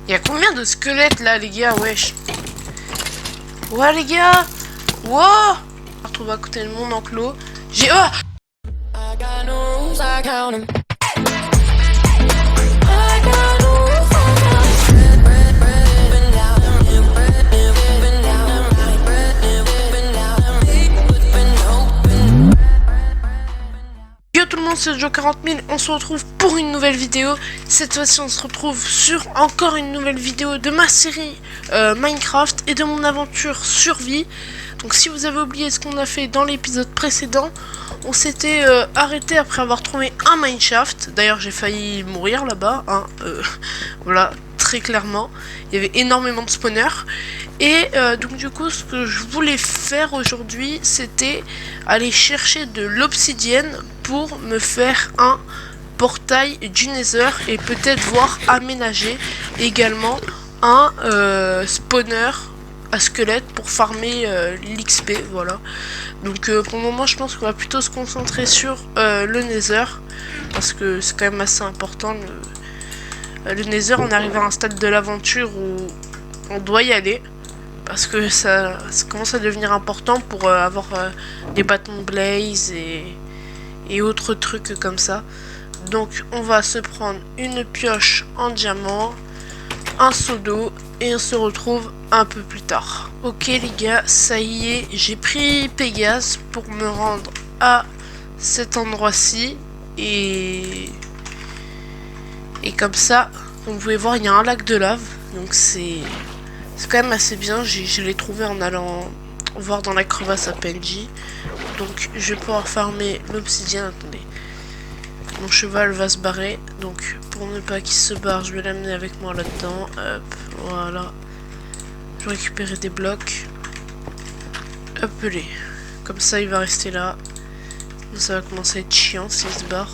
Il y a combien de squelettes là, les gars? Wesh. Ouais, les gars. Wow. Je me retrouve à côté de mon enclos. J'ai... Oh. Yo tout le monde, c'est Joe 40 000, on se retrouve pour une nouvelle vidéo. Cette fois-ci on se retrouve sur encore une nouvelle vidéo de ma série Minecraft et de mon aventure survie. Donc si vous avez oublié ce qu'on a fait dans l'épisode précédent, on s'était arrêté après avoir trouvé un mineshaft. D'ailleurs j'ai failli mourir là-bas, hein, voilà, très clairement. Il y avait énormément de spawners. Et donc du coup ce que je voulais faire aujourd'hui, c'était aller chercher de l'obsidienne pour me faire un portail du Nether et peut-être voir aménager également un spawner à squelette pour farmer l'XP, voilà. Donc pour le moment je pense qu'on va plutôt se concentrer sur le Nether parce que c'est quand même assez important. Le Nether, on arrive à un stade de l'aventure où on doit y aller parce que ça commence à devenir important pour avoir des bâtons de blaze et autres trucs comme ça. Donc on va se prendre une pioche en diamant, un seau d'eau et on se retrouve un peu plus tard. Ok les gars, ça y est, j'ai pris Pégase pour me rendre à cet endroit-ci et comme ça, comme vous pouvez voir, il y a un lac de lave, donc c'est quand même assez bien. Je l'ai trouvé en allant voir dans la crevasse à PNJ. Donc je vais pouvoir farmer l'obsidienne. Attendez, mon cheval va se barrer, donc pour ne pas qu'il se barre, je vais l'amener avec moi là-dedans. Hop, voilà. Je vais récupérer des blocs. Hop les. Comme ça il va rester là. Ça va commencer à être chiant s'il se barre.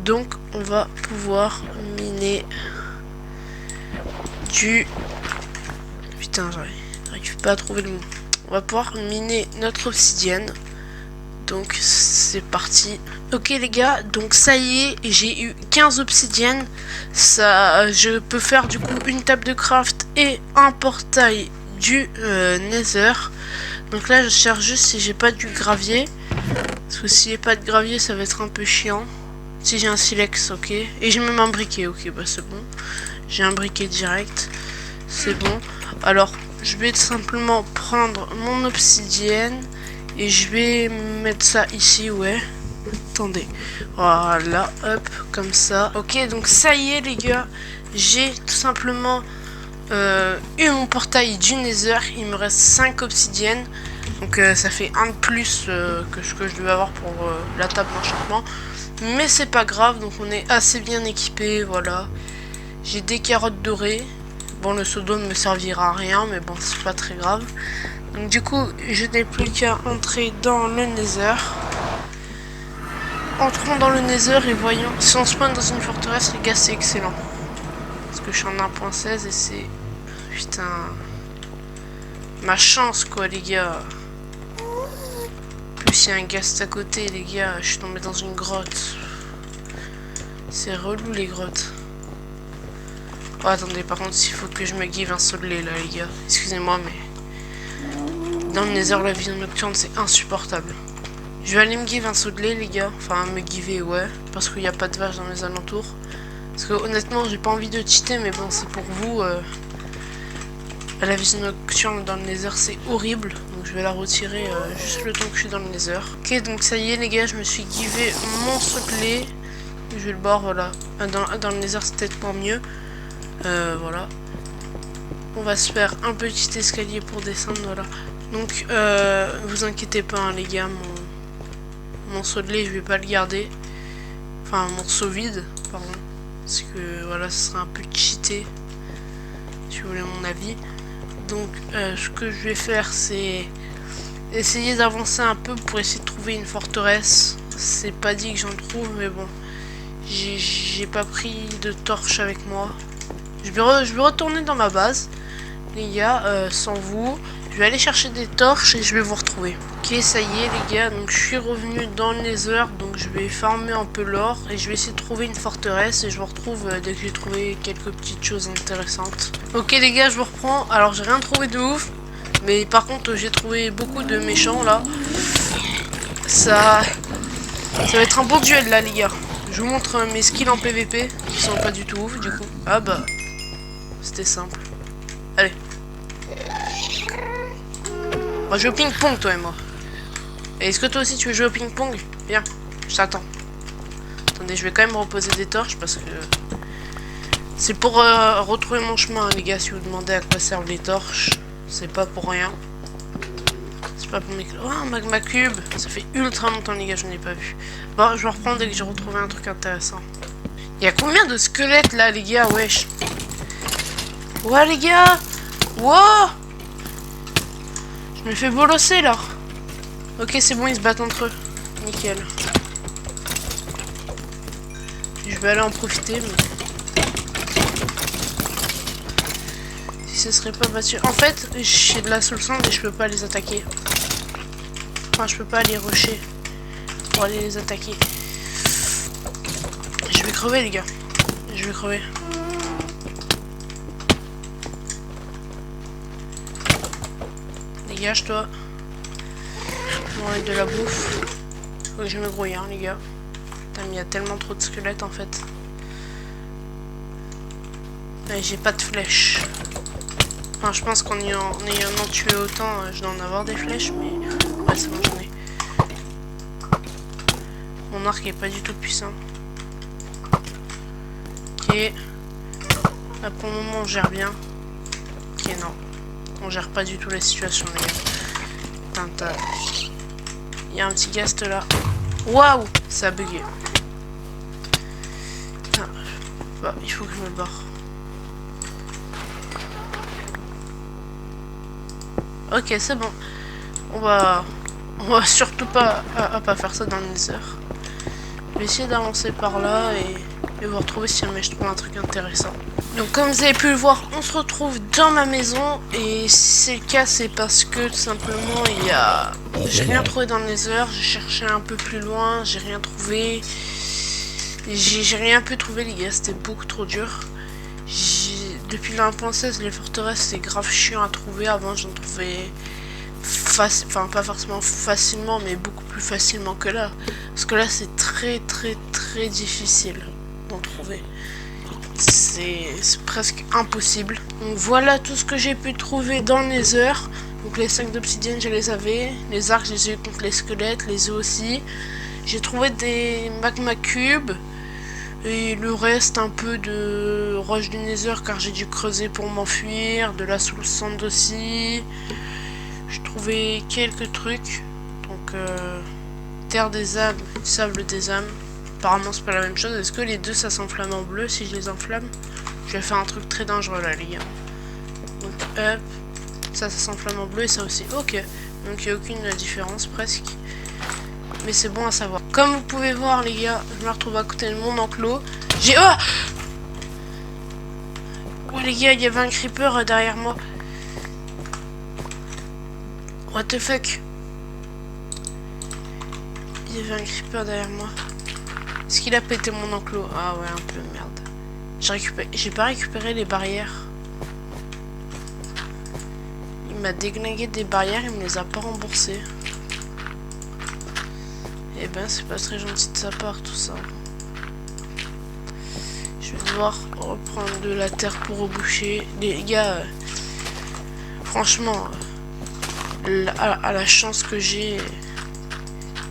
Donc on va pouvoir miner du... Putain, j'arrive pas à trouver le mot. On va pouvoir miner notre obsidienne. Donc c'est parti. Ok les gars, donc ça y est, j'ai eu 15 obsidiennes. Ça, je peux faire du coup une table de craft et un portail du Nether. Donc là je cherche juste si j'ai pas du gravier. Parce que s'il n'y a pas de gravier ça va être un peu chiant. Si j'ai un silex, ok. Et j'ai même un briquet, ok, bah c'est bon. J'ai un briquet direct. C'est bon. Alors, je vais tout simplement prendre mon obsidienne. Et je vais mettre ça ici, ouais. Attendez. Voilà, hop, comme ça. Ok, donc ça y est les gars. J'ai tout simplement eu mon portail du Nether. Il me reste 5 obsidiennes. Donc ça fait un de plus que ce que je devais avoir pour la table d'enchantement. Mais c'est pas grave, donc on est assez bien équipé, voilà. J'ai des carottes dorées. Bon, le seau d'eau ne me servira à rien, mais bon, c'est pas très grave. Donc du coup, je n'ai plus qu'à entrer dans le Nether. Entrons dans le Nether et voyons. Si on spawn dans une forteresse, les gars, c'est excellent. Parce que je suis en 1.16 et c'est... Putain... Ma chance, quoi, les gars. Plus il y a un ghast à côté, les gars, je suis tombé dans une grotte. C'est relou les grottes. Oh attendez, par contre il faut que je me give un seau de lait là les gars. Excusez-moi mais dans le Nether la vision nocturne c'est insupportable. Je vais aller me give un seau de lait les gars. Enfin me giver ouais. Parce qu'il n'y a pas de vaches dans les alentours. Parce que honnêtement j'ai pas envie de cheater mais bon c'est pour vous. La vision nocturne dans le Nether c'est horrible. Donc je vais la retirer juste le temps que je suis dans le Nether. Ok donc ça y est les gars, je me suis givé mon seau de lait. Je vais le boire voilà. Dans le Nether c'est peut-être pas mieux. Voilà. On va se faire un petit escalier pour descendre voilà. Donc vous inquiétez pas hein, les gars, mon seau de lait je vais pas le garder. Enfin mon seau vide, pardon. Parce que voilà ce serait un peu cheaté. Si vous voulez mon avis. Donc ce que je vais faire c'est essayer d'avancer un peu pour essayer de trouver une forteresse. C'est pas dit que j'en trouve mais bon. J'ai pas pris de torche avec moi. Je vais retourner dans ma base les gars sans vous. Je vais aller chercher des torches et je vais vous retrouver. Ok, ça y est les gars, donc je suis revenu dans le Nether, donc je vais farmer un peu l'or et je vais essayer de trouver une forteresse et je vous retrouve dès que j'ai trouvé quelques petites choses intéressantes. Ok les gars, je vous reprends. Alors j'ai rien trouvé de ouf, mais par contre j'ai trouvé beaucoup de méchants là. Ça va être un bon duel là les gars. Je vous montre mes skills en PVP qui sont pas du tout ouf du coup. Ah bah, c'était simple. Allez. On va jouer au ping-pong toi et moi. Et est-ce que toi aussi tu veux jouer au ping-pong? Viens, je t'attends. Attendez, je vais quand même reposer des torches parce que... C'est pour retrouver mon chemin les gars, si vous demandez à quoi servent les torches. C'est pas pour rien. C'est pas pour mes... Oh, un magma cube. Ça fait ultra longtemps les gars, je n'ai pas vu. Bon, je vais reprendre dès que j'ai retrouvé un truc intéressant. Il y a combien de squelettes là les gars, wesh. Ouais les gars. Wow. Je me fais bolosser là. Ok, c'est bon, ils se battent entre eux. Nickel. Je vais aller en profiter, mais... Si ce serait pas battu... En fait, j'ai de la soul sand et je peux pas les attaquer. Enfin, je peux pas les rusher pour aller les attaquer. Je vais crever, les gars. Je vais crever. Dégage-toi. On va de la bouffe. Faut que je me grouille, hein, les gars. Putain, mais il y a tellement trop de squelettes, en fait. J'ai pas de flèches. Enfin, je pense qu'en ayant tué autant, je dois en avoir des flèches, mais... Ouais, c'est bon, j'en ai. Mon arc est pas du tout puissant. Ok. Là, pour le moment, on gère bien. Ok, non. On gère pas du tout la situation, les gars. Putain, il y a un petit ghast là. Waouh! Ça a bugué. Putain. Bah, il faut que je me barre. Ok, c'est bon. On va surtout pas faire ça dans le Nether. Je vais essayer d'avancer par là et vous retrouver si jamais je trouve un truc intéressant. Donc comme vous avez pu le voir, on se retrouve dans ma maison et si c'est le cas, c'est parce que tout simplement j'ai rien trouvé dans le Nether, j'ai cherché un peu plus loin, j'ai rien trouvé. J'ai rien pu trouver les gars, c'était beaucoup trop dur. Depuis la 1.16, les forteresses c'est grave chiant à trouver. Avant j'en trouvais enfin pas forcément facilement, mais beaucoup plus facilement que là. Parce que là c'est très difficile d'en trouver. C'est presque impossible. Donc voilà tout ce que j'ai pu trouver dans le Nether. Donc les 5 d'obsidienne je les avais. Les arcs je les ai eu contre les squelettes, les œufs aussi. J'ai trouvé des magma cubes. Et le reste un peu de roche du Nether car j'ai dû creuser pour m'enfuir. De la soul sand aussi. J'ai trouvé quelques trucs. Donc terre des âmes, sable des âmes. Apparemment c'est pas la même chose. Est-ce que les deux ça s'enflamme en bleu si je les enflamme? Je vais faire un truc très dangereux là les gars. Donc hop. Ça s'enflamme en bleu et ça aussi. Ok. Donc il n'y a aucune différence presque. Mais c'est bon à savoir. Comme vous pouvez voir les gars, je me retrouve à côté de mon enclos. J'ai... Oh! Ouais les gars, il y avait un creeper derrière moi. What the fuck? Il y avait un creeper derrière moi. Est-ce qu'il a pété mon enclos? Ah ouais, un peu, merde. J'ai pas récupéré les barrières. Il m'a déglingué des barrières, il me les a pas remboursées. Eh ben, c'est pas très gentil de sa part, tout ça. Je vais devoir reprendre de la terre pour reboucher. Les gars, franchement, à la chance que j'ai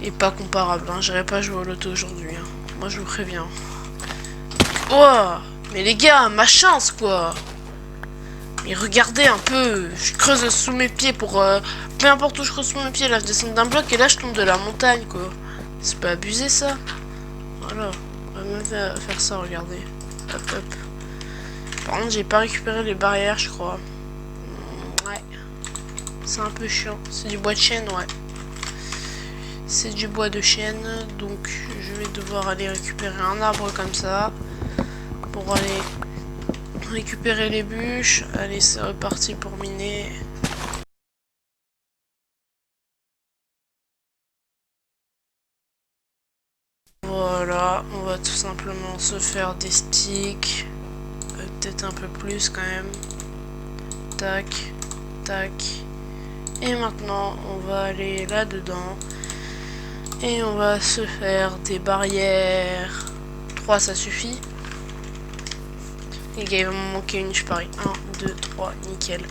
est pas comparable. Hein. J'irai pas jouer au loto aujourd'hui. Hein. Moi, je vous préviens. Oh, mais les gars, ma chance, quoi. Mais regardez un peu, je creuse sous mes pieds pour... peu importe où je creuse sous mes pieds, là, je descends d'un bloc et là, je tombe de la montagne, quoi. C'est pas abusé ça. Voilà. On va même faire ça, regardez. Hop hop. Par contre j'ai pas récupéré les barrières je crois. Ouais. C'est un peu chiant. C'est du bois de chêne, ouais. C'est du bois de chêne. Donc je vais devoir aller récupérer un arbre comme ça. Pour aller récupérer les bûches. Allez c'est reparti pour miner. voilà, on va tout simplement se faire des sticks. Peut-être un peu plus quand même. Tac, tac. Et maintenant, on va aller là-dedans. Et on va se faire des barrières. 3, ça suffit. Les gars, il va me manquer une, je parie. 1, 2, 3, nickel.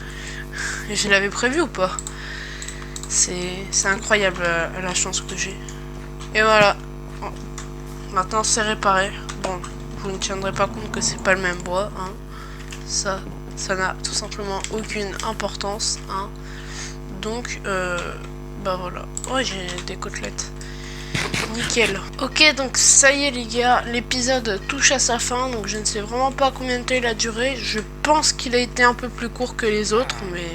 Je l'avais prévu ou pas? C'est incroyable la chance que j'ai. Et voilà. Maintenant, c'est réparé. Bon, vous ne tiendrez pas compte que c'est pas le même bois. Hein. Ça n'a tout simplement aucune importance. Hein. Donc, bah voilà. Oh, j'ai des côtelettes. Nickel. Ok, donc ça y est les gars, l'épisode touche à sa fin. Donc je ne sais vraiment pas combien de temps il a duré. Je pense qu'il a été un peu plus court que les autres, mais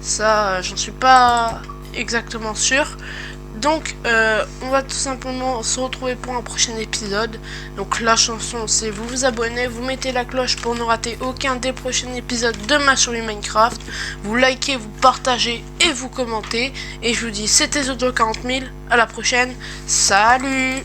ça, j'en suis pas exactement sûr. Donc on va tout simplement se retrouver pour un prochain épisode. Donc la chanson c'est vous vous abonnez, vous mettez la cloche pour ne rater aucun des prochains épisodes de ma survie Minecraft. Vous likez, vous partagez et vous commentez. Et je vous dis c'était Zoto 40 000, à la prochaine, salut.